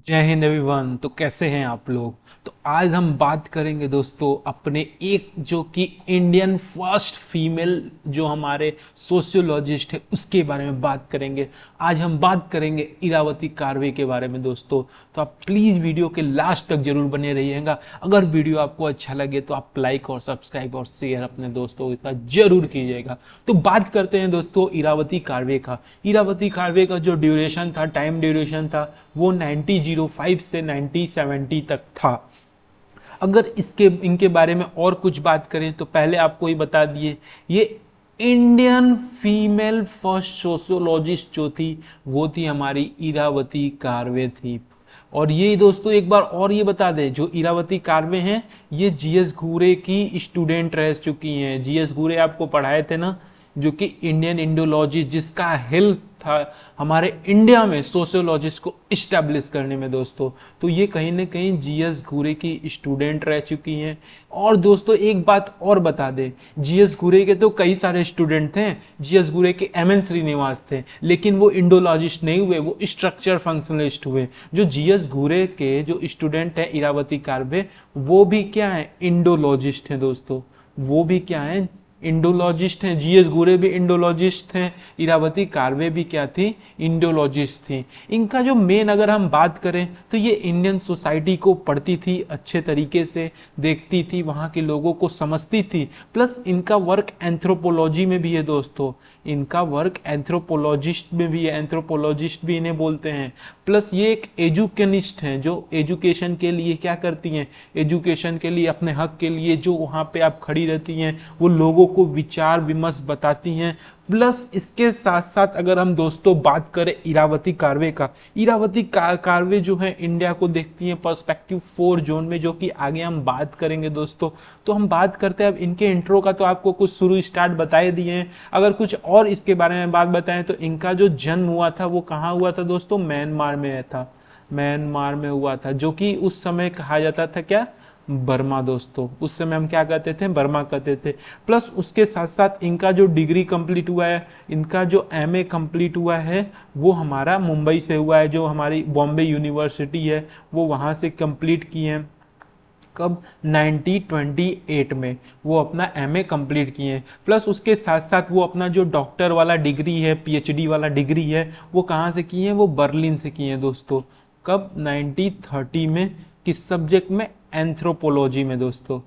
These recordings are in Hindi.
जय हिंद एवरीवन। तो कैसे हैं आप लोग। तो आज हम बात करेंगे दोस्तों अपने एक जो कि इंडियन फर्स्ट फीमेल जो हमारे सोशियोलॉजिस्ट है उसके बारे में बात करेंगे। आज हम बात करेंगे इरावती कार्वे के बारे में दोस्तों। तो आप प्लीज़ वीडियो के लास्ट तक जरूर बने रहिएगा। अगर वीडियो आपको अच्छा लगे तो आप लाइक और सब्सक्राइब और शेयर अपने दोस्तों के साथ जरूर कीजिएगा। तो बात करते हैं दोस्तों इरावती कार्वे का। इरावती कार्वे का जो ड्यूरेशन था, टाइम ड्यूरेशन था, वो 1905 से 1970 तक था। अगर इसके इनके बारे में और कुछ बात करें तो पहले आपको ही बता दिए, ये इंडियन फीमेल फर्स्ट सोशियोलॉजिस्ट जो थी वो थी हमारी इरावती कार्वे थी। और ये दोस्तों एक बार और ये बता दें, जो इरावती कार्वे हैं ये जीएस घूरे की स्टूडेंट रह चुकी हैं। जीएस घूरे आपको पढ़ाए थे ना, जो कि इंडियन इंडोलॉजिस्ट, जिसका हेल्प था हमारे इंडिया में सोशियोलॉजिस्ट को इस्टेब्लिश करने में दोस्तों। तो ये कहीं ना कहीं जीएस घूरे की स्टूडेंट रह चुकी हैं। और दोस्तों एक बात और बता दें, जीएस घूरे के तो कई सारे स्टूडेंट थे। जीएस घूरे के एमएन श्रीनिवास थे, लेकिन वो इंडोलॉजिस्ट नहीं हुए, वो स्ट्रक्चर फंक्शनलिस्ट हुए। जो जीएस घूरे के जो स्टूडेंट हैं इरावती कार्वे, वो भी क्या है, इंडोलॉजिस्ट हैं दोस्तों। वो भी क्या है, इंडोलॉजिस्ट हैं। जीएस घूरे भी इंडोलॉजिस्ट हैं, इरावती कार्वे भी क्या थी, इंडोलॉजिस्ट थी। इनका जो मेन अगर हम बात करें तो ये इंडियन सोसाइटी को पढ़ती थी, अच्छे तरीके से देखती थी, वहाँ के लोगों को समझती थी। प्लस इनका वर्क एंथ्रोपोलॉजी में भी है दोस्तों। इनका वर्क एंथ्रोपोलॉजिस्ट में भी है, एंथ्रोपोलॉजिस्ट भी इन्हें बोलते हैं। प्लस ये एक एजुकेनिस्ट हैं, जो एजुकेशन के लिए क्या करती हैं, एजुकेशन के लिए, अपने हक के लिए जो वहाँ पे आप खड़ी रहती हैं, वो लोगों को विचार विमर्श बताती हैं। प्लस इसके साथ साथ अगर हम दोस्तों बात करें इरावती कार्वे का, इरावती कार्वे जो है इंडिया को देखती हैं पर्सपेक्टिव 4 जोन में, जो कि आगे हम बात करेंगे दोस्तों। तो हम बात करते हैं अब इनके इंट्रो का। तो आपको कुछ शुरू स्टार्ट बताए दिए हैं। अगर कुछ और इसके बारे में बात बताएं तो इनका जो जन्म हुआ था वो कहाँ हुआ था दोस्तों, म्यांमार में था। म्यांमार में हुआ था, जो कि उस समय कहा जाता था क्या, बर्मा दोस्तों। उस समय हम क्या कहते थे, बर्मा कहते थे। प्लस उसके साथ साथ इनका जो डिग्री कंप्लीट हुआ है, इनका जो एमए कंप्लीट हुआ है, वो हमारा मुंबई से हुआ है। जो हमारी बॉम्बे यूनिवर्सिटी है वो वहाँ से कंप्लीट किए हैं। कब, 1928 में वो अपना एमए कंप्लीट किए हैं। प्लस उसके साथ साथ वो अपना जो डॉक्टर वाला डिग्री है, पीएचडी वाला डिग्री है, वो कहाँ से किए हैं, वो बर्लिन से किए हैं दोस्तों। कब, 1930 में। किस सब्जेक्ट में, एंथ्रोपोलॉजी में दोस्तों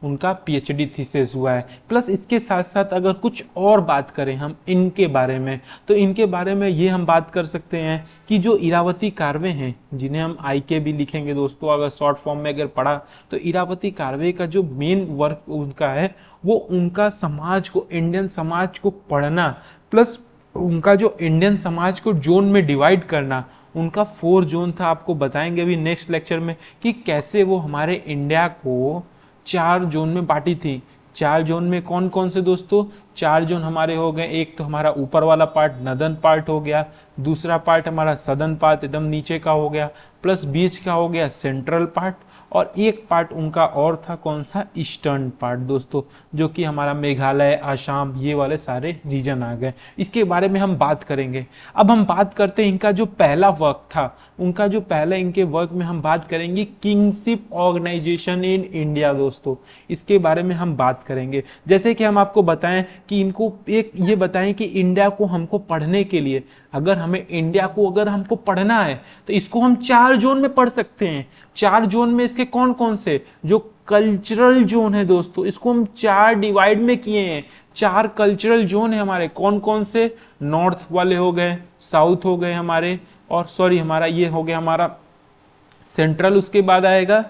उनका पीएचडी थीसिस हुआ है। प्लस इसके साथ साथ अगर कुछ और बात करें हम इनके बारे में, तो इनके बारे में ये हम बात कर सकते हैं कि जो इरावती कार्वे हैं, जिन्हें हम आईके भी लिखेंगे दोस्तों अगर शॉर्ट फॉर्म में अगर पढ़ा, तो इरावती कार्वे का जो मेन वर्क उनका है वो उनका समाज को, इंडियन समाज को पढ़ना, प्लस उनका जो इंडियन समाज को जोन में डिवाइड करना। उनका 4 जोन था, आपको बताएंगे अभी नेक्स्ट लेक्चर में कि कैसे वो हमारे इंडिया को 4 जोन में बांटी थी। 4 जोन में कौन कौन से दोस्तों, 4 जोन हमारे हो गए। एक तो हमारा ऊपर वाला पार्ट नदन पार्ट हो गया, दूसरा पार्ट हमारा सदन पार्ट एकदम नीचे का हो गया, प्लस बीच का हो गया सेंट्रल पार्ट, और एक पार्ट उनका और था कौन सा, ईस्टर्न पार्ट दोस्तों, जो कि हमारा मेघालय, आसाम, ये वाले सारे रीजन आ गए। इसके बारे में हम बात करेंगे। अब हम बात करते हैं इनका जो पहला वर्क था, उनका जो पहला इनके वर्क में हम बात करेंगे किंगशिप ऑर्गेनाइजेशन इन इंडिया दोस्तों। इसके बारे में हम बात करेंगे। जैसे कि हम आपको बताएं कि इनको एक ये बताएं कि इंडिया को हमको पढ़ने के लिए, अगर हमें इंडिया को अगर हमको पढ़ना है तो इसको हम 4 जोन में पढ़ सकते हैं। 4 जोन में इसके कौन कौन से, जो कल्चरल जोन है दोस्तों, इसको हम 4 डिवाइड में किए हैं। 4 कल्चरल जोन है हमारे, कौन कौन से, नॉर्थ वाले हो गए, साउथ हो गए हमारे, और सॉरी हमारा ये हो गया हमारा सेंट्रल, उसके बाद आएगा।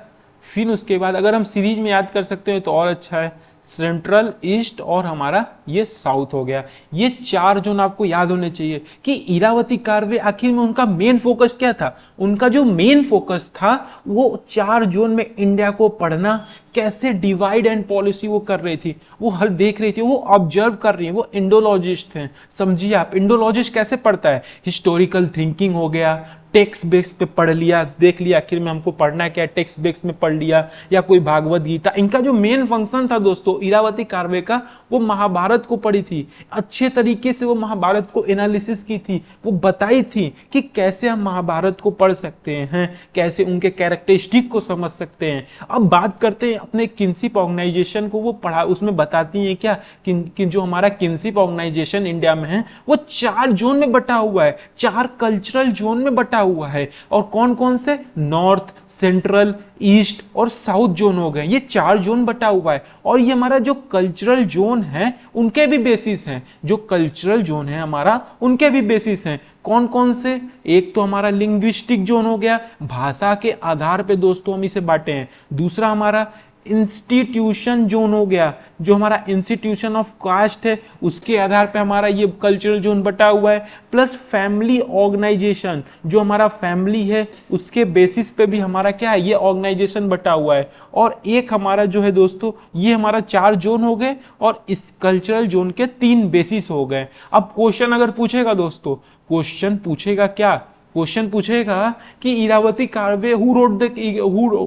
फिर उसके बाद अगर हम सीरीज में याद कर सकते हैं तो और अच्छा है, सेंट्रल, ईस्ट और हमारा ये साउथ हो गया। ये 4 जोन आपको याद होने चाहिए कि इरावती कार्वे आखिर में उनका मेन फोकस क्या था। उनका जो मेन फोकस था वो 4 जोन में इंडिया को पढ़ना, कैसे डिवाइड एंड पॉलिसी वो कर रही थी, वो हर देख रही थी, वो ऑब्जर्व कर रही है। वो इंडोलॉजिस्ट हैं, समझिए आप इंडोलॉजिस्ट कैसे पढ़ता है, हिस्टोरिकल थिंकिंग हो गया, टेक्स्ट बेस पे पढ़ लिया, देख लिया आखिर में हमको पढ़ना क्या है, टेक्स्ट बेस में पढ़ लिया, या कोई भागवत गीता। इनका जो मेन फंक्शन था दोस्तों इरावती कार्वे का, वो महाभारत को पढ़ी थी, अच्छे तरीके से वो महाभारत को एनालिसिस की थी, वो बताई थी कि कैसे हम महाभारत को पढ़ सकते हैं, कैसे उनके कैरेक्टरिस्टिक को समझ सकते हैं। अब बात करते हैं अपने किनशिप ऑर्गेनाइजेशन को, वो पढ़ा, उसमें बताती हैं क्या कि जो हमारा किनशिप ऑर्गेनाइजेशन इंडिया में है वो 4 जोन में बटा हुआ है, 4 कल्चरल जोन में बटा हुआ है। और कौन कौन से? नॉर्थ, सेंट्रल, ईस्ट और साउथ जोन हो गए, ये 4 जोन बटा हुआ है। और ये हमारा जो कल्चरल जोन है उनके भी बेसिस हैं, जो कल्चरल जोन है हमारा उनके भी बेसिस हैं। कौन कौन से? एक तो हमारा लिंग्विस्टिक जोन हो गया, भाषा के आधार पे दोस्तों हम इसे बांटे हैं। दूसरा हमारा इंस्टीट्यूशन जोन हो गया, जो हमारा इंस्टीट्यूशन ऑफ कास्ट है उसके आधार पे हमारा ये कल्चरल जोन बटा हुआ है। प्लस फैमिली ऑर्गेनाइजेशन, जो हमारा फैमिली है उसके बेसिस पे भी हमारा क्या है, ये ऑर्गेनाइजेशन बटा हुआ है। और एक हमारा जो है दोस्तों, ये हमारा 4 जोन हो गए और इस कल्चरल जोन के 3 बेसिस हो गए। अब क्वेश्चन अगर पूछेगा दोस्तों, क्वेश्चन पूछेगा क्या? क्वेश्चन पूछेगा कि Iravati Karve who wrote the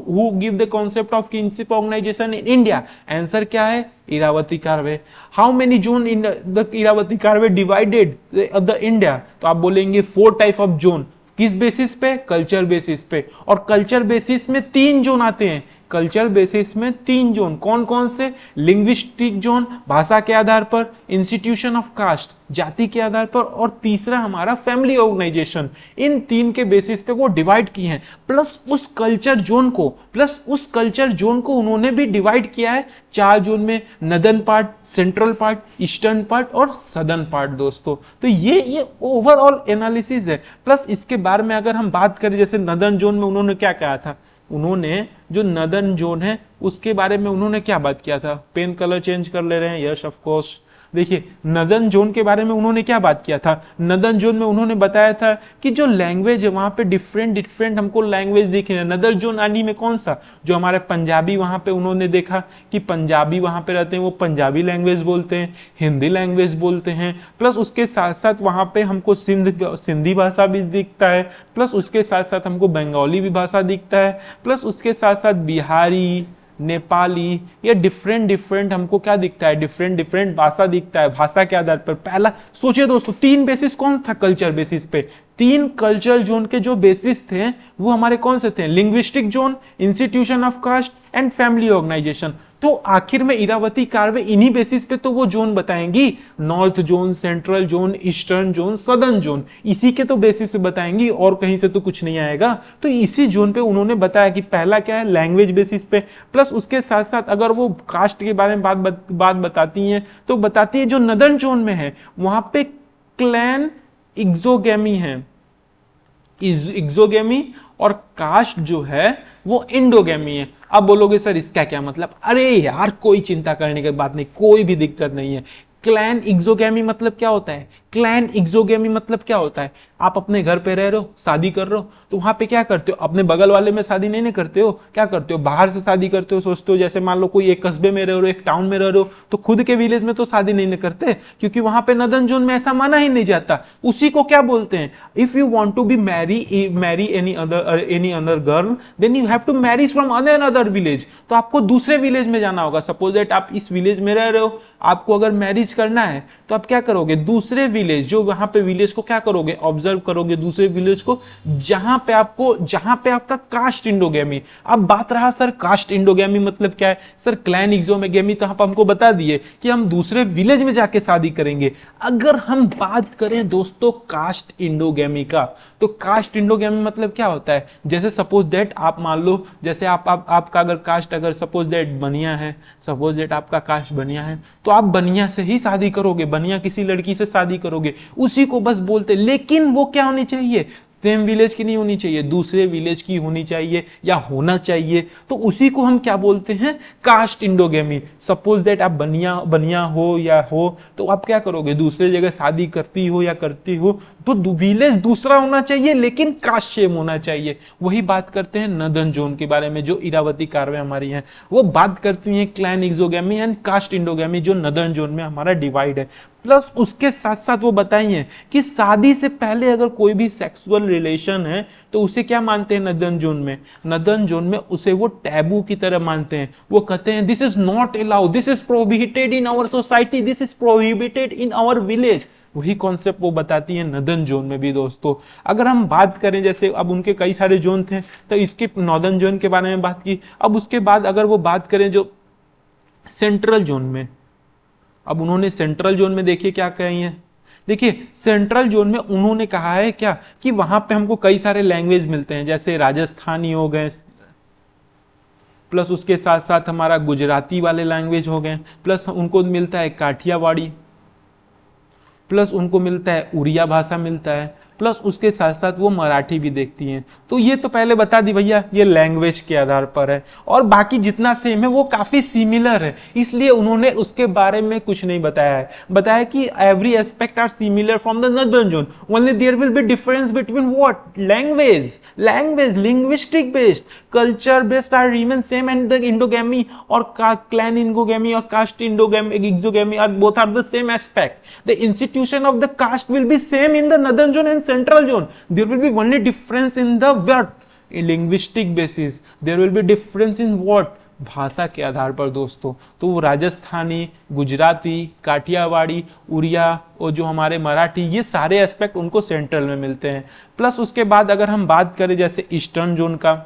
who give the concept of kinship organisation in India? Answer क्या है? Iravati Karve. How many zone in the Iravati Karve divided the India? तो आप बोलेंगे 4 टाइप ऑफ जोन। किस बेसिस पे? कल्चर बेसिस पे। और कल्चर बेसिस में 3 जोन आते हैं, कल्चर बेसिस में 3 जोन। कौन कौन से? लिंग्विस्टिक जोन, भाषा के आधार पर, इंस्टीट्यूशन ऑफ कास्ट, जाति के आधार पर, और तीसरा हमारा फैमिली ऑर्गेनाइजेशन। इन 3 के बेसिस पे वो डिवाइड किए हैं। प्लस उस कल्चर जोन को उन्होंने भी डिवाइड किया है 4 जोन में, northern part, central part, eastern part और सदर्न पार्ट दोस्तों। तो ये ओवरऑल एनालिसिस है। प्लस इसके बारे में अगर हम बात करें, जैसे नदर्न जोन में उन्होंने क्या कहा था, उन्होंने जो नदर्न जोन है उसके बारे में उन्होंने क्या बात किया था? पेन कलर चेंज कर ले रहे हैं? Yes of course. देखिए नदर्न जोन के बारे में उन्होंने क्या बात किया था? नदर्न जोन में उन्होंने बताया था कि जो लैंग्वेज है वहां पे डिफरेंट हमको लैंग्वेज दिखे हैं। नदर्न जोन आनी में कौन सा? जो हमारे पंजाबी, वहां पे उन्होंने देखा कि पंजाबी वहां पे रहते हैं, वो पंजाबी लैंग्वेज बोलते हैं, हिंदी लैंग्वेज बोलते हैं। प्लस उसके साथ साथ वहां पे हमको सिंधी भाषा भी दिखता है, प्लस उसके साथ साथ हमको बंगाली भी भाषा दिखता है, प्लस उसके साथ साथ बिहारी, नेपाली, या डिफरेंट हमको क्या दिखता है? डिफरेंट भाषा दिखता है। भाषा के आधार पर पहला सोचिए दोस्तों, 3 बेसिस कौन था कल्चर बेसिस पे? 3 कल्चर जोन के जो बेसिस थे वो हमारे कौन से थे? Linguistic zone, institution of caste and family organisation. तो आखिर में इरावती कार्वे इन्हीं बेसिस पे तो वो जोन बताएंगी, north zone, central zone, eastern zone, southern zone, इसी के तो बेसिस पे बताएंगी, और कहीं से तो कुछ नहीं आएगा। तो इसी जोन पे उन्होंने बताया कि पहला क्या है? लैंग्वेज बेसिस पे। प्लस उसके साथ साथ अगर वो कास्ट के बारे में बात बताती हैं तो बताती है जो नदर्न जोन में है वहां पे क्लैन एक्सोगेमी है, एक्सोगेमी, और कास्ट जो है वो इंडोगेमी है। अब बोलोगे सर इसका क्या मतलब? अरे यार कोई चिंता करने की बात नहीं, कोई भी दिक्कत नहीं है। क्लैन एक्सोगेमी मतलब क्या होता है? क्लैन एक्सोगेमी मतलब क्या होता है? आप अपने घर पे रह रहे हो, शादी कर रहे हो, तो वहां पे क्या करते हो? अपने बगल वाले में शादी नहीं करते हो, क्या करते हो? बाहर से शादी करते हो। सोचते हो जैसे मान लो कोई एक कस्बे में रह रहे हो, एक टाउन में रह रहे हो, तो खुद के विलेज में तो शादी नहीं करते, क्योंकि वहां पे नदर्न जोन में ऐसा माना ही नहीं जाता। उसी को क्या बोलते हैं? If you want to be marry any other girl, then you have to marry from another village. तो आपको दूसरे विलेज में जाना होगा। सपोज दैट आप इस विलेज में रह रहे हो, आपको अगर मैरिज करना है तो आप क्या करोगे? दूसरे विलेज, जो वहां पे विलेज को क्या करोगे? ऑब्जर्व करोगे दूसरे विलेज को, जहां पे आपका कास्ट इंडोगेमी। अब बात रहा सर कास्ट इंडोगेमी मतलब क्या है? सर क्लैन एक्सोगेमी तो आप हमको बता दिए कि हम दूसरे विलेज में जाके शादी करेंगे। अगर हम बात करें दोस्तों कास्ट इंडोगेमी का, तो कास्ट इंडोगेमी मतलब क्या होता है? जैसे सपोज दैट आप मान लो, जैसे आपका अगर कास्ट अगर सपोज दैट बनिया है, सपोज दैट आपका कास्ट बनिया है, तो आप बनिया से ही शादी करोगे, बनिया किसी लड़की से शादी करोगे, उसी को बस बोलते। लेकिन वो क्या होनी चाहिए? सेम विलेज की नहीं होनी चाहिए, दूसरे विलेज की होनी चाहिए या होना चाहिए। तो उसी को हम क्या बोलते हैं? कास्ट इंडोगेमी। सपोज दैट आप बनिया हो या हो, तो आप क्या करोगे? दूसरे जगह शादी करती हो या करती हो, तो विलेज दूसरा होना चाहिए लेकिन कास्ट सेम होना चाहिए। वही बात करते हैं नदर्न जोन के बारे में, जो इरावती कार्वे हमारी हैं वो बात करती हैं क्लैन एक्सोगेमी एंड कास्ट इंडोगेमी, जो नदर्न जोन में हमारा डिवाइड है। प्लस उसके साथ साथ वो बताइए कि शादी से पहले अगर कोई भी सेक्सुअल रिलेशन है तो उसे क्या मानते हैं नदन जोन में, नदन जोन में उसे वो टैबू की तरह मानते हैं। वो कहते हैं this is not allowed, this is prohibited in our society, this is prohibited in our village. वही कॉन्सेप्ट वो बताती है नदन जोन में भी दोस्तों। अगर हम बात करें जैसे अब उनके कई सारे जोन थे तो इसके नॉर्दर्न जोन के बारे में बात की। अब उसके बाद अगर वो बात करें जो सेंट्रल जोन में, अब उन्होंने सेंट्रल जोन में देखिए क्या कही है। देखिए सेंट्रल जोन में उन्होंने कहा है क्या कि वहां पे हमको कई सारे लैंग्वेज मिलते हैं, जैसे राजस्थानी हो गए, प्लस उसके साथ साथ हमारा गुजराती वाले लैंग्वेज हो गए, प्लस उनको मिलता है काठियावाड़ी, प्लस उनको मिलता है उड़िया भाषा मिलता है, प्लस उसके साथ साथ वो मराठी भी देखती हैं। तो ये तो पहले बता दी भैया, ये लैंग्वेज के आधार पर है, और बाकी जितना सेम है वो काफी सिमिलर है, इसलिए उन्होंने उसके बारे में कुछ नहीं बताया है। बताया कि every aspect are similar from the northern zone, only there will be difference between what, language linguistic based, culture based are remain same, and the endogamy और क्लैन इंडोगेमी और caste exogamy are both are the same aspect. The institution of the caste will be same in the northern zone and central zone. There will be only difference in the what, in linguistic basis. There will be difference in what, भाषा के आधार पर दोस्तों। तो वो राजस्थानी, गुजराती, काठियावाड़ी, उड़िया और जो हमारे मराठी, ये सारे एस्पेक्ट उनको सेंट्रल में मिलते हैं। प्लस उसके बाद अगर हम बात करें जैसे ईस्टर्न जोन का,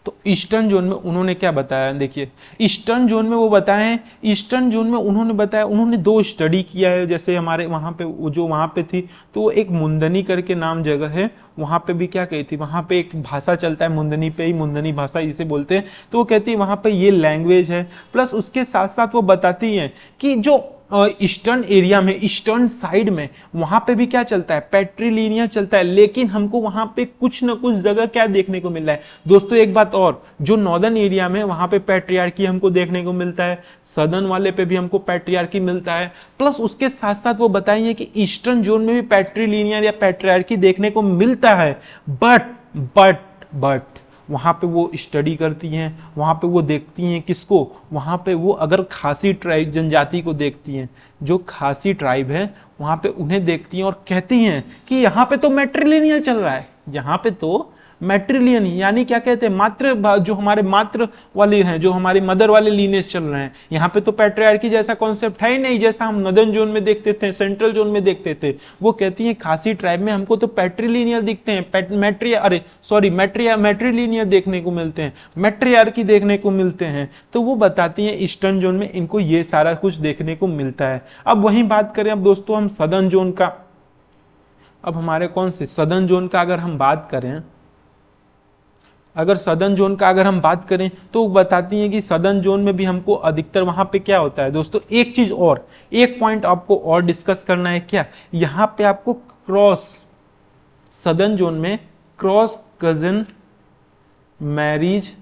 तो ईस्टर्न जोन में उन्होंने क्या बताया, देखिए ईस्टर्न जोन में वो बताए हैं, ईस्टर्न जोन में उन्होंने बताया, उन्होंने 2 स्टडी किया है। जैसे हमारे वहाँ पे जो वहाँ पे थी, तो एक मुंदनी करके नाम जगह है, वहाँ पे भी क्या कही थी, वहाँ पे एक भाषा चलता है मुंदनी पे ही, मुंदनी भाषा इसे बोलते हैं। तो वो कहती है वहाँ पे ये लैंग्वेज है। प्लस उसके साथ साथ वो बताती हैं कि जो ईस्टर्न एरिया में, ईस्टर्न साइड में, वहां पे भी क्या चलता है, पैट्रीलिनियर चलता है, लेकिन हमको वहां पे कुछ ना कुछ जगह क्या देखने को मिल रहा है दोस्तों। एक बात और, जो नॉर्दर्न एरिया में वहां पे पैट्रियार्की हमको देखने को मिलता है, सदर्न वाले पे भी हमको पैट्रियार्की मिलता है। प्लस उसके साथ साथ वो बताइए कि ईस्टर्न जोन में भी पैट्रीलिनियर या पैट्रियार्की देखने को मिलता है, बट वहाँ पे वो स्टडी करती हैं, वहाँ पे वो देखती हैं किसको, वहाँ पे वो अगर खासी ट्राइब जनजाति को देखती हैं, जो खासी ट्राइब है वहाँ पे उन्हें देखती हैं और कहती हैं कि यहाँ पे तो मैट्रिलिनियल चल रहा है, यहाँ पे तो मैट्रिलियन यानी क्या कहते हैं, मात्र, जो हमारे मात्र वाले हैं, जो हमारे मदर वाले लीनेज चल रहे हैं। यहाँ पे तो पैट्रियार्की जैसा कॉन्सेप्ट है ही नहीं, जैसा हम नॉर्दर्न जोन में देखते थे, सेंट्रल जोन में देखते थे। वो कहती हैं खासी ट्राइब में हमको तो पैट्रिलिनियल दिखते हैं, मैट्रिलिनियल देखने को मिलते हैं, मैट्रियार्की देखने को मिलते हैं। तो वो बताती हैं ईस्टर्न जोन में इनको ये सारा कुछ देखने को मिलता है। अब वहीं बात करें अब दोस्तों हम सदर्न जोन का, अब हमारे कौन से सदर्न जोन का अगर हम बात करें, अगर सदर्न जोन का अगर हम बात करें तो बताती हैं कि सदर्न जोन में भी हमको अधिकतर वहां पे क्या होता है दोस्तों, एक चीज और, एक पॉइंट आपको और डिस्कस करना है क्या, यहां पे आपको क्रॉस, सदर्न जोन में क्रॉस कजिन मैरिज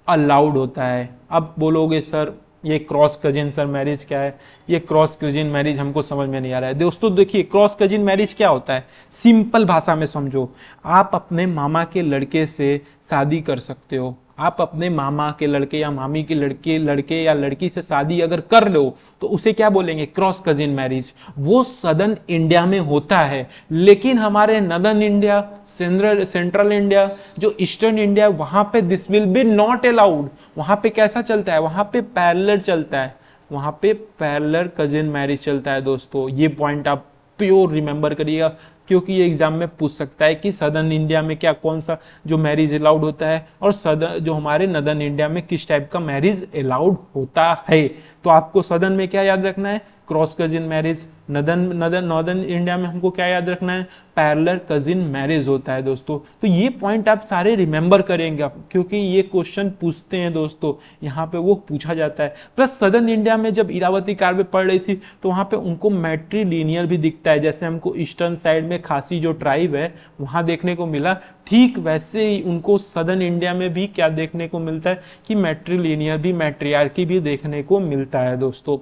अलाउड होता है। अब बोलोगे सर ये क्रॉस कजिन सर मैरिज क्या है, ये क्रॉस कजिन मैरिज हमको समझ में नहीं आ रहा है दोस्तों। देखिए क्रॉस कजिन मैरिज क्या होता है, सिंपल भाषा में समझो, आप अपने मामा के लड़के से शादी कर सकते हो, आप अपने मामा के लड़के या मामी के लड़के या लड़की से शादी अगर कर लो तो उसे क्या बोलेंगे, क्रॉस कजिन मैरिज। वो सदर्न इंडिया में होता है, लेकिन हमारे नॉर्दर्न इंडिया, सेंट्रल इंडिया, जो ईस्टर्न इंडिया, वहां पे this will be not allowed. वहां पे कैसा चलता है, वहां पे पैरेलल चलता है, वहां पे पैरेलल कजिन मैरिज चलता है दोस्तों। ये पॉइंट आप प्योर रिमेंबर करिएगा, क्योंकि ये एग्जाम में पूछ सकता है कि सदर्न इंडिया में क्या कौन सा जो मैरिज अलाउड होता है, और सदर्न जो हमारे नॉर्दर्न इंडिया में किस टाइप का मैरिज अलाउड होता है। तो आपको सदर्न में क्या याद रखना है, cross cousin marriage. Northern India में हमको क्या याद रखना है, पैरेलल कजिन मैरिज होता है दोस्तों। तो ये पॉइंट आप सारे रिमेंबर करेंगे आप, क्योंकि ये क्वेश्चन पूछते हैं दोस्तों, यहाँ पे वो पूछा जाता है। प्लस सदर्न इंडिया में जब इरावती कार्बे पढ़ रही थी तो वहाँ पे उनको मैट्रिलिनियर भी दिखता है, जैसे हमको ईस्टर्न साइड में खासी जो ट्राइब है वहाँ देखने को मिला, ठीक वैसे ही उनको सदर्न इंडिया में भी क्या देखने को मिलता है कि मैट्रिलिनियर भी, मैट्रियार्की भी देखने को मिलता है दोस्तों।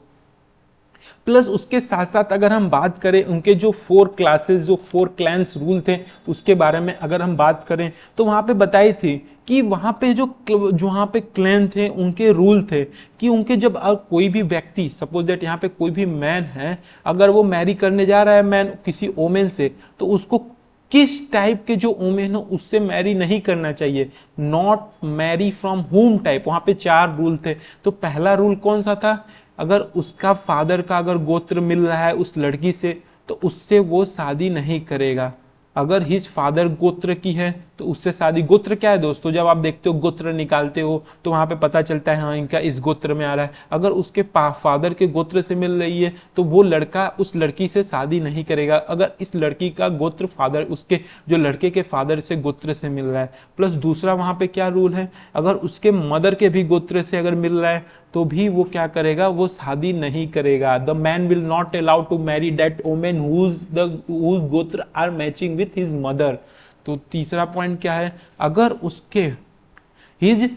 प्लस उसके साथ साथ अगर हम बात करें उनके जो 4 क्लासेस, जो 4 क्लैंस रूल थे उसके बारे में अगर हम बात करें तो वहाँ पे बताई थी कि वहाँ पे जो वहाँ पे क्लैन थे उनके रूल थे कि उनके जब कोई भी व्यक्ति, सपोज दैट यहाँ पे कोई भी मैन है, अगर वो मैरी करने जा रहा है मैन किसी ओमेन से, तो उसको किस टाइप के जो ओमेन हो उससे मैरी नहीं करना चाहिए, not marry from home type. वहां पे 4 रूल थे। तो पहला रूल कौन सा था, अगर उसका फादर का अगर गोत्र मिल रहा है उस लड़की से तो उससे वो शादी नहीं करेगा। अगर हिज फादर गोत्र की है तो उससे शादी, गोत्र क्या है दोस्तों, जब आप देखते हो गोत्र निकालते हो तो वहां पे पता चलता है हाँ इनका इस गोत्र में आ रहा है। अगर उसके फादर के गोत्र से मिल रही है तो वो लड़का उस लड़की से शादी नहीं करेगा अगर इस लड़की का गोत्र फादर, उसके जो लड़के के फादर से गोत्र से मिल रहा है। प्लस दूसरा वहां पे क्या रूल है, अगर उसके मदर के भी गोत्र से अगर मिल रहा है तो भी वो क्या करेगा, वो शादी नहीं करेगा। The man will not allowed to marry that women whose gotra are matching with his mother. तो तीसरा पॉइंट क्या है, अगर उसके हिज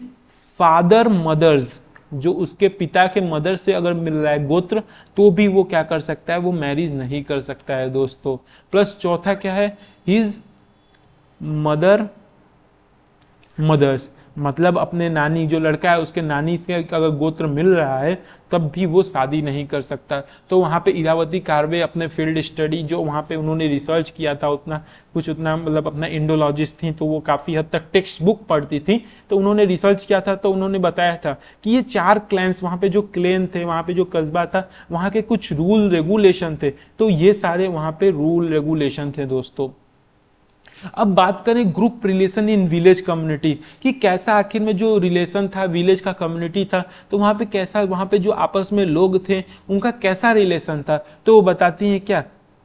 फादर मदर्स, जो उसके पिता के मदर से अगर मिल रहा है गोत्र, तो भी वो क्या कर सकता है, वो मैरिज नहीं कर सकता है दोस्तों। प्लस चौथा क्या है, हिज मदर्स, मतलब अपने नानी, जो लड़का है उसके नानी से अगर गोत्र मिल रहा है तब भी वो शादी नहीं कर सकता। तो वहाँ पे इरावती कार्वे अपने फील्ड स्टडी जो वहाँ पे उन्होंने रिसर्च किया था, उतना मतलब अपना इंडोलॉजिस्ट थी तो वो काफ़ी हद तक टेक्स्ट बुक पढ़ती थी, तो उन्होंने रिसर्च किया था। तो उन्होंने बताया था कि ये 4 क्लैंस, वहाँ पे जो क्लेन थे, वहाँ पे जो कस्बा था, वहाँ के कुछ रूल रेगुलेशन थे। तो ये सारे वहाँ पे रूल रेगुलेशन थे दोस्तों। अब बात करें group relation in village community कि कैसा आखिर में जो रिलेशन था विलेज का, कम्युनिटी था, तो वहाँ पे कैसा, वहाँ पे जो आपस में लोग थे उनका कैसा रिलेशन था। तो वो बताती हैं क्या,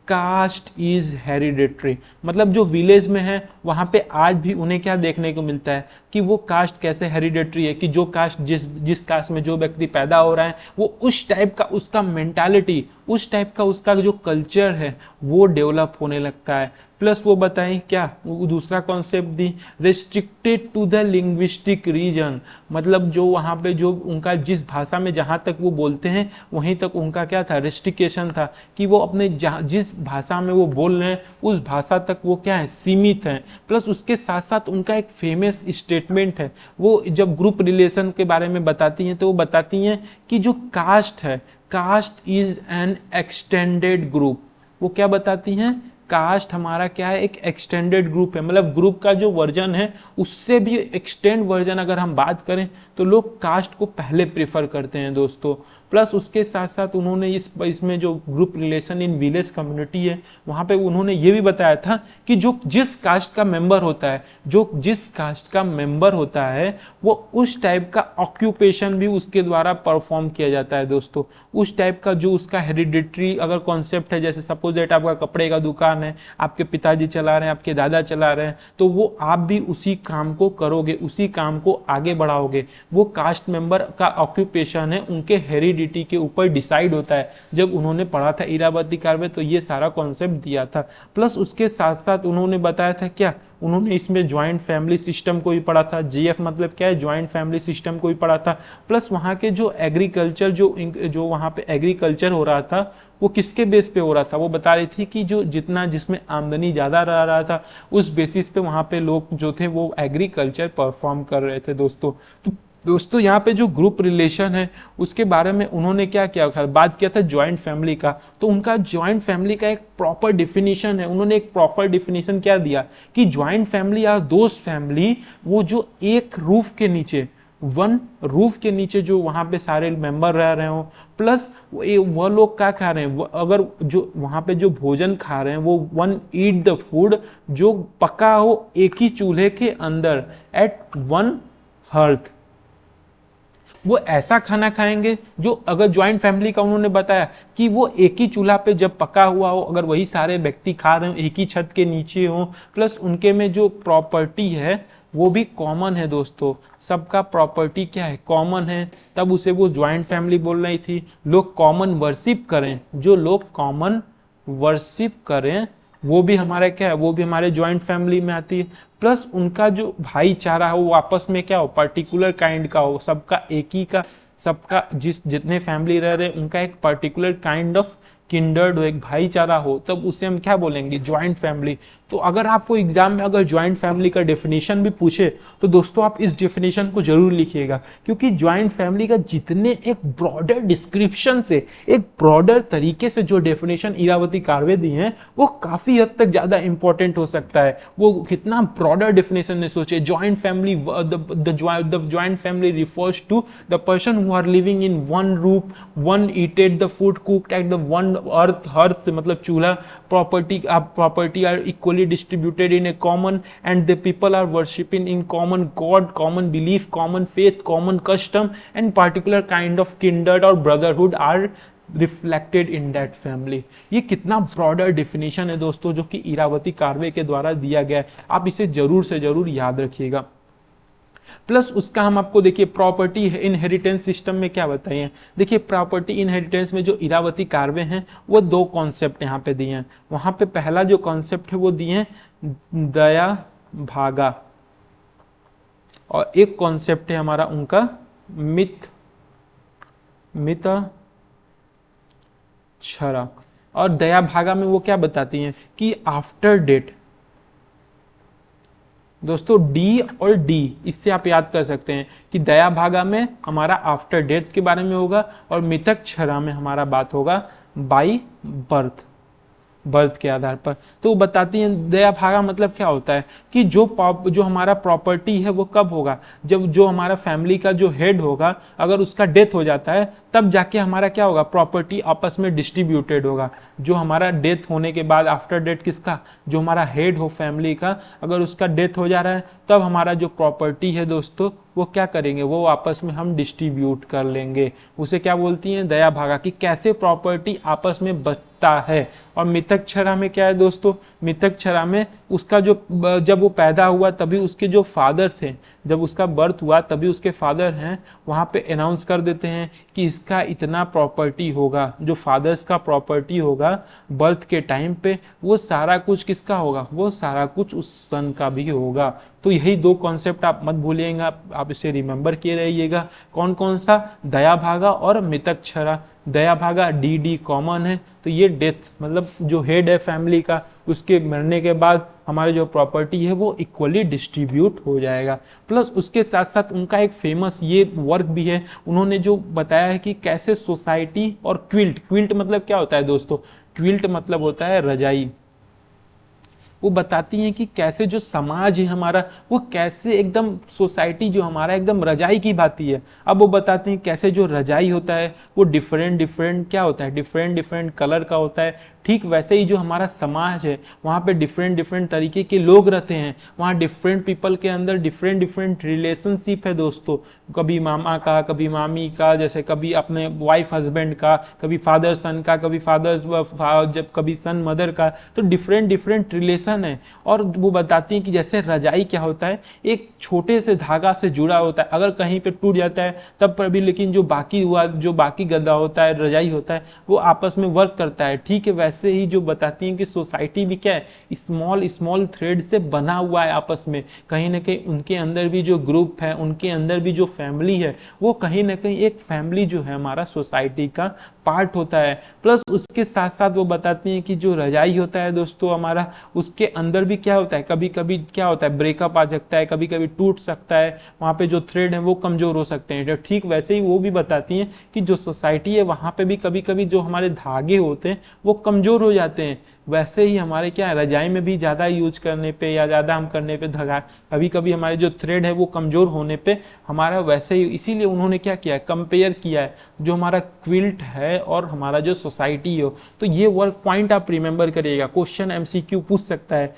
कास्ट इज हेरिडेटरी, मतलब जो विलेज में है वहाँ पे आज भी उन्हें क्या देखने को मिलता है कि वो कास्ट कैसे हेरिडेटरी है, कि जो कास्ट जिस कास्ट में जो व्यक्ति पैदा हो रहा है वो उस टाइप का उसका मेंटालिटी, उस टाइप का उसका जो कल्चर है वो डेवलप होने लगता है। प्लस वो बताएं क्या, वो दूसरा concept the, restricted to the linguistic region, मतलब जो वहाँ पे जो उनका जिस भाषा में जहाँ तक वो बोलते हैं वहीं तक उनका क्या था, रेस्ट्रिकेशन था, कि वो अपने जिस भाषा में वो बोल रहे हैं उस भाषा तक वो क्या है, सीमित है। प्लस उसके साथ साथ उनका एक फेमस स्टेटमेंट है, वो जब ग्रुप रिलेशन के बारे में बताती हैं तो वो बताती हैं कि जो कास्ट है, caste is an extended group. वो क्या बताती हैं, कास्ट हमारा क्या है, एक एक्सटेंडेड ग्रुप है, मतलब ग्रुप का जो वर्जन है उससे भी एक्सटेंड वर्जन अगर हम बात करें तो लोग कास्ट को पहले प्रेफर करते हैं दोस्तों। प्लस उसके साथ साथ उन्होंने इसमें जो group relation in village community है वहाँ पे उन्होंने ये भी बताया था कि जो जिस कास्ट का मेंबर होता है, जो जिस कास्ट का मेंबर होता है वो उस टाइप का ऑक्यूपेशन भी उसके द्वारा परफॉर्म किया जाता है दोस्तों। उस टाइप का जो उसका हेरिडिटरी अगर कॉन्सेप्ट है, जैसे सपोज दैट आपका कपड़े का दुकान है, आपके पिताजी चला रहे हैं, आपके दादा चला रहे हैं, तो वो आप भी उसी काम को करोगे, उसी काम को आगे बढ़ाओगे। वो कास्ट मेंबर का ऑक्यूपेशन है उनके हेरिडिटी के ऊपर डिसाइड होता है। जब उन्होंने पढ़ा था इरावती कार्वे तो ये सारा कॉन्सेप्ट दिया था। प्लस उसके साथ साथ उन्होंने बताया था क्या, उन्होंने इसमें ज्वाइंट फैमिली सिस्टम को भी पढ़ा था। जीएफ मतलब क्या है, ज्वाइंट फैमिली सिस्टम को भी पढ़ा था। प्लस वहाँ के जो एग्रीकल्चर, जो वहाँ पे एग्रीकल्चर हो रहा था वो किसके बेस पे हो रहा था, वो बता रही थी कि जो जितना जिसमें आमदनी ज़्यादा रहा था उस बेसिस पे वहाँ पे लोग जो थे वो एग्रीकल्चर परफॉर्म कर रहे थे दोस्तों। तो दोस्तों यहाँ पे जो ग्रुप रिलेशन है उसके बारे में उन्होंने क्या किया, बात किया था ज्वाइंट फैमिली का। तो उनका ज्वाइंट फैमिली का एक प्रॉपर डिफिनीशन है, उन्होंने एक प्रॉपर डिफिनीशन क्या दिया कि ज्वाइंट फैमिली या दोस्त फैमिली, वो जो एक रूफ के नीचे, वन रूफ के नीचे जो वहाँ पे सारे मेंबर रह रहे हो, प्लस वह लोग क्या खा रहे हैं, अगर जो वहाँ पे जो भोजन खा रहे हैं वो वन ईट द फूड जो पका हो एक ही चूल्हे के अंदर एट वन हर्थ, वो ऐसा खाना खाएंगे जो, अगर ज्वाइंट फैमिली का उन्होंने बताया कि वो एक ही चूल्हा पे जब पका हुआ हो, अगर वही सारे व्यक्ति खा रहे हो, एक ही छत के नीचे हो, प्लस उनके में जो प्रॉपर्टी है वो भी कॉमन है दोस्तों, सबका प्रॉपर्टी क्या है, कॉमन है, तब उसे वो ज्वाइंट फैमिली बोल रही थी। लोग कॉमन वर्शिप करें, जो लोग कॉमन वर्शिप करें वो भी हमारा क्या है, वो भी हमारे ज्वाइंट फैमिली में आती है। प्लस उनका जो भाईचारा हो वो आपस में क्या हो, पर्टिकुलर काइंड का हो, सबका एक ही का सबका जितने फैमिली रह रहे उनका एक पर्टिकुलर काइंड ऑफ किंडर्ड हो, एक भाईचारा हो, तब उसे हम क्या बोलेंगे, ज्वाइंट फैमिली। तो अगर आपको एग्जाम में अगर ज्वाइंट फैमिली का डेफिनेशन भी पूछे तो दोस्तों आप इस डेफिनेशन को जरूर लिखिएगा, क्योंकि ज्वाइंट फैमिली का जितने एक ब्रॉडर डिस्क्रिप्शन से, एक ब्रॉडर तरीके से जो डेफिनेशन इरावती कार्वे दी हैं वो काफी हद तक ज्यादा इंपॉर्टेंट हो सकता है। वो कितना ब्रॉडर डेफिनेशन ने सोचे, joint family, the joint family refers to the person who are living in one roof, one eaten the food cooked at the one hearth, मतलब चूल्हा, property are equally distributed in a common, and the people are worshipping in common god, common belief, common faith, common custom, and particular kind of kindred or brotherhood are reflected in that family. ये कितना ब्रॉडर डेफिनेशन है दोस्तों जो कि इरावती कार्वे के द्वारा दिया गया है, आप इसे जरूर से जरूर याद रखिएगा। प्लस उसका हम आपको देखिए प्रॉपर्टी इनहेरिटेंस सिस्टम में क्या बताइए। देखिए प्रॉपर्टी इनहेरिटेंस में जो इरावती कार्वे हैं वो दो कॉन्सेप्ट यहाँ पे दिए हैं। वहां पे पहला जो कॉन्सेप्ट है वो दिए हैं दया भागा, और एक कॉन्सेप्ट है हमारा उनका मित छरा। और दया भागा में वो क्या बताती हैं कि आफ्टर डेथ, दोस्तों डी और डी इससे आप याद कर सकते हैं कि दया भागा में हमारा आफ्टर डेथ के बारे में होगा, और मृतक छरा में हमारा बात होगा बाई बर्थ के आधार पर। तो वो बताती हैं दया भागा मतलब क्या होता है कि जो हमारा प्रॉपर्टी है वो कब होगा, जब जो हमारा फैमिली का जो हेड होगा अगर उसका डेथ हो जाता है तब जाके हमारा क्या होगा, प्रॉपर्टी आपस में डिस्ट्रीब्यूटेड होगा। जो हमारा डेथ होने के बाद आफ्टर डेथ किसका, जो हमारा हेड हो फैमिली का, अगर उसका डेथ हो जा रहा है तब हमारा जो प्रॉपर्टी है दोस्तों वो क्या करेंगे, वो आपस में हम डिस्ट्रीब्यूट कर लेंगे। उसे क्या बोलती हैं, दया भागा, कि कैसे प्रॉपर्टी आपस में बचता है। और मृतक छरा में क्या है दोस्तों, मृतक छरा में उसका जो जब वो पैदा हुआ तभी उसके जो फादर थे, जब उसका बर्थ हुआ तभी उसके फादर हैं वहाँ पे अनाउंस कर देते हैं कि इसका इतना प्रॉपर्टी होगा। जो फादर्स का प्रॉपर्टी होगा बर्थ के टाइम पे वो सारा कुछ किसका होगा, वो सारा कुछ उस सन का भी होगा। तो यही दो कॉन्सेप्ट आप मत भूलिएगा, आप इसे रिमेंबर किए रहिएगा। कौन कौन सा, दया भागा और मृतक छरा। दया भागा डी डी कॉमन है, तो ये डेथ मतलब जो हेड है फैमिली का उसके मरने के बाद हमारे जो प्रॉपर्टी है वो इक्वली डिस्ट्रीब्यूट हो जाएगा। प्लस उसके साथ साथ उनका एक फेमस ये वर्क भी है, उन्होंने जो बताया है कि कैसे सोसाइटी और क्विल्ट मतलब क्या होता है दोस्तों, क्विल्ट मतलब होता है रजाई। वो बताती हैं कि कैसे जो समाज है हमारा वो कैसे एकदम सोसाइटी जो हमारा एकदम रजाई की भांति है। अब वो बताते हैं कैसे जो रजाई होता है वो डिफरेंट क्या होता है, डिफरेंट कलर का होता है। ठीक वैसे ही जो हमारा समाज है वहाँ पे डिफरेंट तरीके के लोग रहते हैं, वहाँ डिफरेंट पीपल के अंदर डिफरेंट रिलेशनशिप है दोस्तों, कभी मामा का, कभी मामी का, जैसे कभी अपने वाइफ हस्बैंड का, कभी फादर सन का, कभी जब कभी सन मदर का, तो डिफरेंट रिलेशन है। और वो बताती हैं कि जैसे रजाई क्या होता है, एक छोटे से धागा से जुड़ा होता है, अगर कहीं पे टूट जाता है तब पर भी, लेकिन जो बाकी गद्दा होता है, रजाई होता है, वो आपस में वर्क करता है। ठीक है, वैसे ही जो बताती हैं कि सोसाइटी भी क्या है, स्मॉल थ्रेड से बना हुआ है आपस में। कहीं ना कहीं उनके अंदर भी जो ग्रुप है, उनके अंदर भी जो फैमिली है, वो कहीं ना कहीं एक फैमिली जो है हमारा सोसाइटी का पार्ट होता है। प्लस उसके साथ साथ वो बताती हैं कि जो रजाई होता है दोस्तों हमारा, उसके अंदर भी क्या होता है, कभी कभी क्या होता है, ब्रेकअप आ सकता है, कभी कभी टूट सकता है, वहाँ पे जो थ्रेड है वो कमजोर हो सकते हैं। ठीक वैसे ही वो भी बताती हैं कि जो सोसाइटी है वहाँ पे भी कभी कभी जो हमारे धागे होते हैं वो कमजोर हो जाते हैं। वैसे ही हमारे क्या है, रजाई में भी ज़्यादा यूज करने पे या ज़्यादा हम करने पे धागा, कभी कभी हमारे जो थ्रेड है वो कमज़ोर होने पे हमारा वैसे ही, इसीलिए उन्होंने क्या किया है, कंपेयर किया है जो हमारा क्विल्ट है और हमारा जो सोसाइटी हो। तो ये वर्क पॉइंट आप रिमेंबर करिएगा, क्वेश्चन MCQ पूछ सकता है,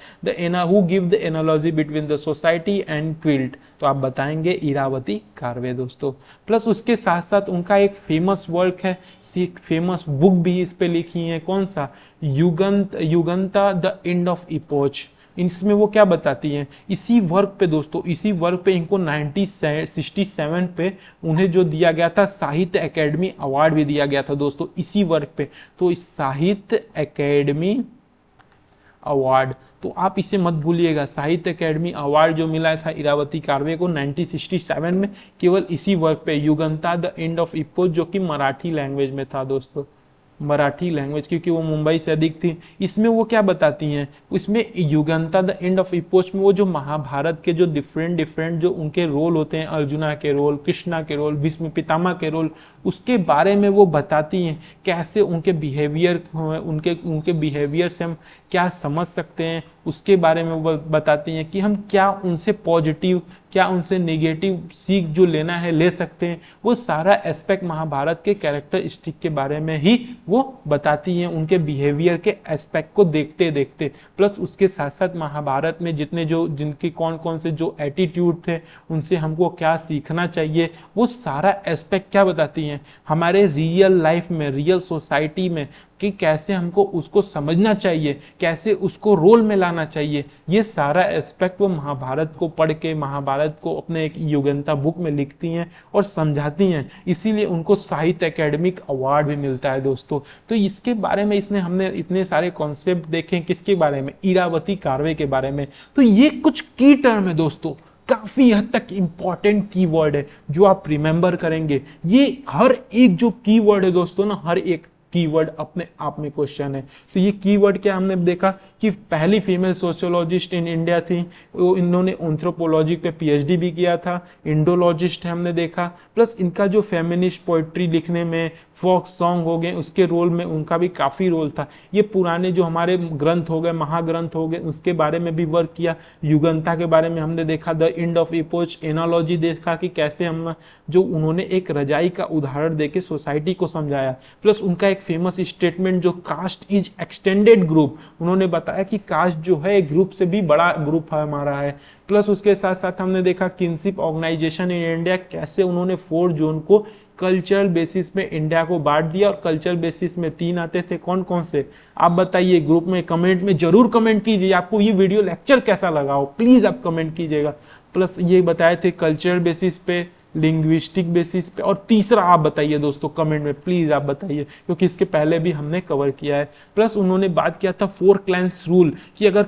who give the analogy between the society and quilt, तो आप बताएंगे इरावती कार्वे दोस्तों। प्लस उसके साथ साथ उनका एक फेमस वर्क है, एक फेमस बुक भी इस पे लिखी है, कौन सा, युगंता द एंड ऑफ इपोच। इसमें वो क्या बताती हैं, इसी वर्क पे दोस्तों, इसी वर्क पे इनको 1967 पे उन्हें जो दिया गया था साहित्य एकेडमी अवार्ड भी दिया गया था दोस्तों, इसी वर्क पे। तो इस साहित्य एकेडमी अवार्ड। तो आप इसे मत भूलिएगा, साहित्य अकेडमी अवार्ड जो मिला था इरावती कार्वे को 1967 में, केवल इसी वर्क पे, युगंता द एंड ऑफ इपोज, जो कि मराठी लैंग्वेज में था दोस्तों, मराठी लैंग्वेज, क्योंकि वो मुंबई से अधिक थी। इसमें वो क्या बताती हैं, इसमें युगंता द एंड ऑफ इपोच में वो जो महाभारत के जो डिफरेंट डिफरेंट जो उनके रोल होते हैं, अर्जुना के रोल, कृष्णा के रोल, भीष्म पितामह के रोल, उसके बारे में वो बताती हैं, कैसे उनके बिहेवियर, उनके उनके बिहेवियर से हम क्या समझ सकते हैं, उसके बारे में वो बताती हैं कि हम क्या उनसे पॉजिटिव, क्या उनसे नेगेटिव सीख जो लेना है ले सकते हैं। वो सारा एस्पेक्ट महाभारत के कैरेक्टरिस्टिक के बारे में ही वो बताती हैं, उनके बिहेवियर के एस्पेक्ट को देखते देखते। प्लस उसके साथ साथ महाभारत में जितने जो जिनके कौन कौन से जो एटीट्यूड थे, उनसे हमको क्या सीखना चाहिए, वो सारा एस्पेक्ट क्या बताती हैं, हमारे रियल लाइफ में, रियल सोसाइटी में, कि कैसे हमको उसको समझना चाहिए, कैसे उसको रोल में लाना चाहिए। ये सारा एस्पेक्ट वो महाभारत को पढ़ के, महाभारत को अपने एक युगंता बुक में लिखती हैं और समझाती हैं, इसीलिए उनको साहित्य एकेडमिक अवार्ड भी मिलता है दोस्तों। तो इसके बारे में हमने इतने सारे कॉन्सेप्ट देखे, किसके बारे में, इरावती कार्वे के बारे में। तो ये कुछ की टर्म है दोस्तों, काफी हद तक इंपॉर्टेंट कीवर्ड है जो आप रिमेंबर करेंगे। ये हर एक जो कीवर्ड है दोस्तों ना, हर एक कीवर्ड अपने आप में क्वेश्चन है। तो ये कीवर्ड क्या हमने देखा कि पहली फीमेल सोशियोलॉजिस्ट इन इंडिया थी, वो इन्होंने एंथ्रोपोलॉजी पे पीएचडी भी किया था, इंडोलॉजिस्ट है हमने देखा। प्लस इनका जो फेमिनिस्ट पोइट्री लिखने में, फोक सॉन्ग हो गए, उसके रोल में उनका भी काफ़ी रोल था। ये पुराने जो हमारे ग्रंथ हो गए, महाग्रंथ हो गए, उसके बारे में भी वर्क किया। युगंता के बारे में हमने देखा, the end of epoch, analogy देखा कि कैसे हम जो उन्होंने एक रजाई का उदाहरण देके सोसाइटी को समझाया। प्लस उनका एक फेमस स्टेटमेंट जो कास्ट इज एक्सटेंडेड ग्रुप, उन्होंने बताया कि कास्ट जो है एक ग्रुप से भी बड़ा ग्रुप हमारा है। प्लस उसके साथ साथ हमने देखा किनशिप ऑर्गेनाइजेशन इन इंडिया, कैसे उन्होंने 4 जोन को कल्चरल बेसिस में इंडिया को बांट दिया, और कल्चरल बेसिस में 3 आते थे, कौन कौन से आप बताइए, ग्रुप में कमेंट में जरूर कमेंट कीजिए, आपको ये वीडियो लेक्चर कैसा लगा हो, प्लीज आप कमेंट कीजिएगा। प्लस ये बताए थे कल्चरल बेसिस पे, लिंग्विस्टिक बेसिस पे, और तीसरा आप बताइए दोस्तों कमेंट में, प्लीज आप बताइए, क्योंकि इसके पहले भी हमने कवर किया है। प्लस उन्होंने बात किया था 4 क्लैंस रूल, कि अगर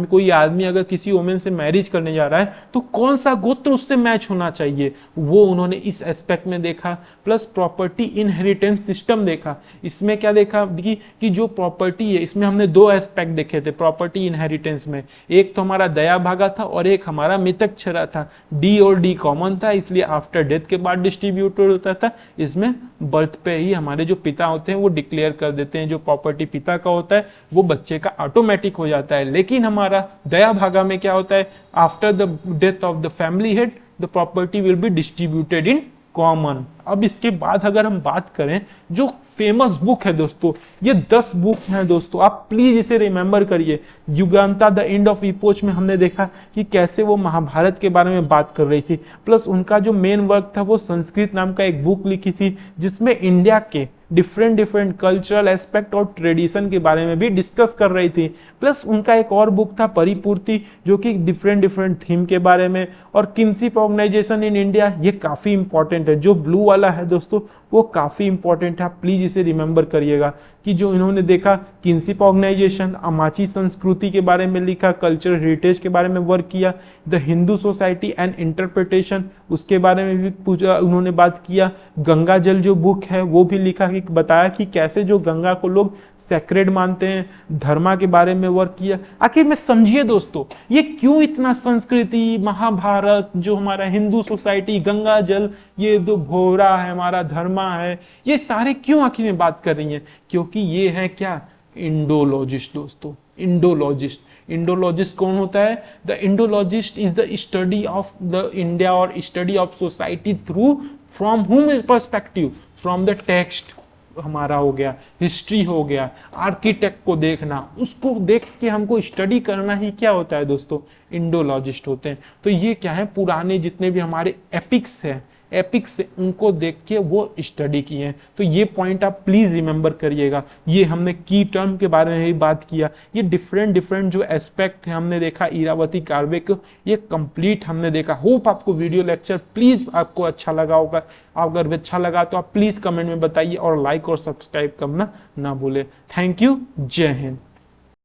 कोई आदमी अगर किसी वुमेन से मैरिज करने जा रहा है तो कौन सा गोत्र उससे मैच होना चाहिए, वो उन्होंने इस एस्पेक्ट में देखा। प्लस प्रॉपर्टी इनहेरिटेंस सिस्टम देखा, इसमें क्या देखा कि जो प्रॉपर्टी है, इसमें हमने 2 एस्पेक्ट देखे थे प्रॉपर्टी इनहेरिटेंस में, एक तो हमारा दया भागा था और एक हमारा मितक्षरा था। डी और डी कॉमन था, इसलिए आफ्टर डेथ के बाद डिस्ट्रीब्यूटेड होता था। इसमें बर्थ पे ही हमारे जो पिता होते हैं वो डिक्लेयर कर देते हैं, जो प्रॉपर्टी पिता का होता है वो बच्चे का ऑटोमेटिक हो जाता है। लेकिन हमारा दया भागा में क्या होता है, after the death of the family head the property will be distributed in common. अब इसके बाद अगर हम बात करें, जो फेमस बुक है दोस्तों, ये 10 बुक हैं दोस्तों, आप प्लीज इसे रिमेंबर करिए। युगांता द एंड ऑफ इपोच में हमने देखा कि कैसे वो महाभारत के बारे में बात कर रही थी। प्लस उनका जो मेन वर्क था वो संस्कृत नाम का एक बुक लिखी थी, जिसमें इंडिया के डिफरेंट कल्चरल एस्पेक्ट और ट्रेडिशन के बारे में भी डिस्कस कर रही थी। प्लस उनका एक और बुक था परिपूर्ति, जो कि डिफरेंट थीम के बारे में, और किनशिप ऑर्गेनाइजेशन इन इंडिया, ये काफी इंपॉर्टेंट है, जो ब्लू वाला है दोस्तों वो काफी इंपॉर्टेंट है, आप प्लीज इसे रिमेंबर करिएगा। कि जो इन्होंने देखा किनशिप ऑर्गेनाइजेशन, अमाची संस्कृति के बारे में लिखा, कल्चरल हेरिटेज के बारे में वर्क किया, the Hindu society and interpretation उसके बारे में भी पूछा, उन्होंने बात किया। गंगा जल जो बुक है वो भी लिखा, कि बताया कि कैसे जो गंगा को लोग सेक्रेड मानते हैं, धर्मा के बारे में वर्क किया। आखिर में समझिए दोस्तों, ये क्यों इतना संस्कृति, महाभारत, जो हमारा हिंदू सोसाइटी, गंगा जल, ये जो भोरा है हमारा, धर्मा है, ये सारे क्यों आखिर में बात कर रही हैं, क्योंकि ये है क्या, इंडोलॉजिस्ट दोस्तों। इंडोलॉजिस्ट कौन होता है, the Indologist is the study of the India और study of society through from whom perspective, from the text हमारा हो गया, हिस्ट्री हो गया, आर्किटेक्ट को देखना, उसको देख के हमको स्टडी करना ही क्या होता है दोस्तों, इंडोलॉजिस्ट होते हैं। तो ये क्या है, पुराने जितने भी हमारे एपिक्स हैं, एपिक्स से उनको देख के वो स्टडी किए हैं। तो ये पॉइंट आप प्लीज रिमेंबर करिएगा। ये हमने की टर्म के बारे में ही बात किया, ये डिफरेंट जो एस्पेक्ट थे हमने देखा इरावती कार्वे को, ये कंप्लीट हमने देखा। होप आपको वीडियो लेक्चर प्लीज आपको अच्छा लगा होगा। अगर अच्छा लगा तो आप प्लीज कमेंट में बताइए, और लाइक और सब्सक्राइब करना ना भूले। थैंक यू, जय हिंद।